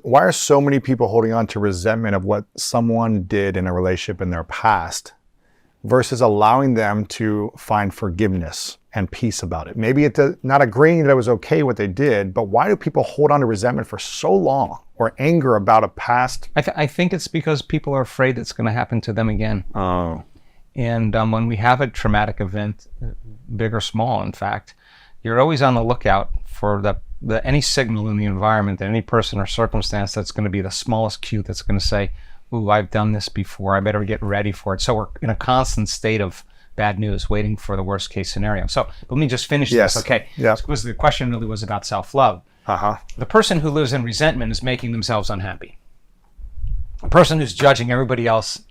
why are so many people holding on to resentment of what someone did in a relationship in their past versus allowing them to find forgiveness and peace about it? Maybe it's not agreeing that it was okay what they did, but why do people hold on to resentment for so long, or anger about a past? I think it's because people are afraid it's going to happen to them again. Oh. And when we have a traumatic event, big or small, in fact, you're always on the lookout for any signal in the environment, any person or circumstance that's going to be the smallest cue that's going to say, ooh, I've done this before, I better get ready for it. So we're in a constant state of bad news, waiting for the worst case scenario. So let me just finish this, okay? Yeah. Because the question really was about self-love. The person who lives in resentment is making themselves unhappy. A person who's judging everybody else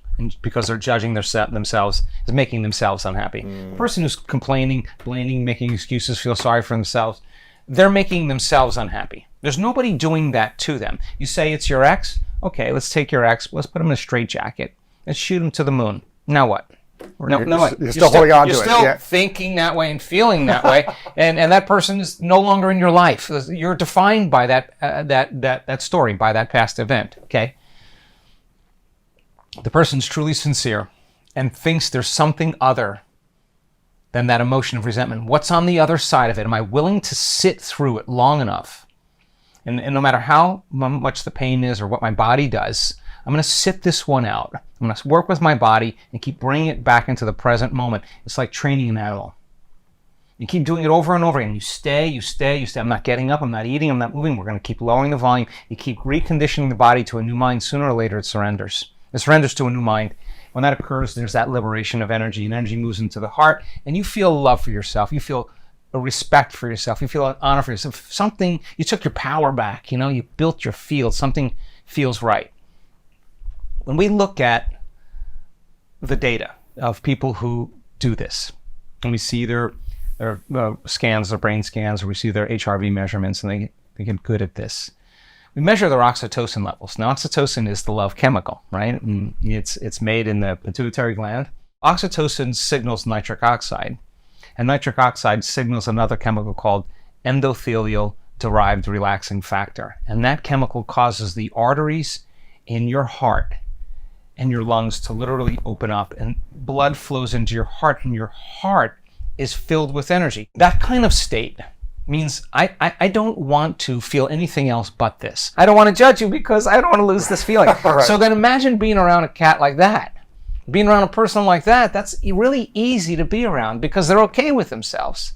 because they're judging themselves is making themselves unhappy. The person who's complaining, blaming, making excuses, feel sorry for themselves, they're making themselves unhappy. There's nobody doing that to them. You say it's your ex? Okay, let's take your ex, let's put him in a straitjacket. Let's shoot him to the moon. Now what? You're still holding on to it. You're still thinking that way and feeling that way, and that person is no longer in your life. You're defined by that story, by that past event, okay? The person's truly sincere and thinks there's something other than that emotion of resentment. What's on the other side of it? Am I willing to sit through it long enough? And no matter how much the pain is or what my body does, I'm going to sit this one out. I'm going to work with my body and keep bringing it back into the present moment. It's like training an animal. You keep doing it over and over again. You stay. I'm not getting up. I'm not eating. I'm not moving. We're going to keep lowering the volume. You keep reconditioning the body to a new mind. Sooner or later, it surrenders. It surrenders to a new mind. When that occurs, there's that liberation of energy, and energy moves into the heart, and you feel love for yourself. You feel a respect for yourself. You feel an honor for yourself. Something, you took your power back. You built your field. Something feels right. When we look at the data of people who do this, and we see their scans, their brain scans, or we see their HRV measurements, and they get good at this. We measure their oxytocin levels. Now, oxytocin is the love chemical, right? And it's made in the pituitary gland. Oxytocin signals nitric oxide, and nitric oxide signals another chemical called endothelial-derived relaxing factor. And that chemical causes the arteries in your heart and your lungs to literally open up, and blood flows into your heart, and your heart is filled with energy. That kind of state means I don't want to feel anything else but this. I don't want to judge you because I don't want to lose this feeling. Right. So then imagine being around a cat like that. Being around a person like that, that's really easy to be around because they're okay with themselves.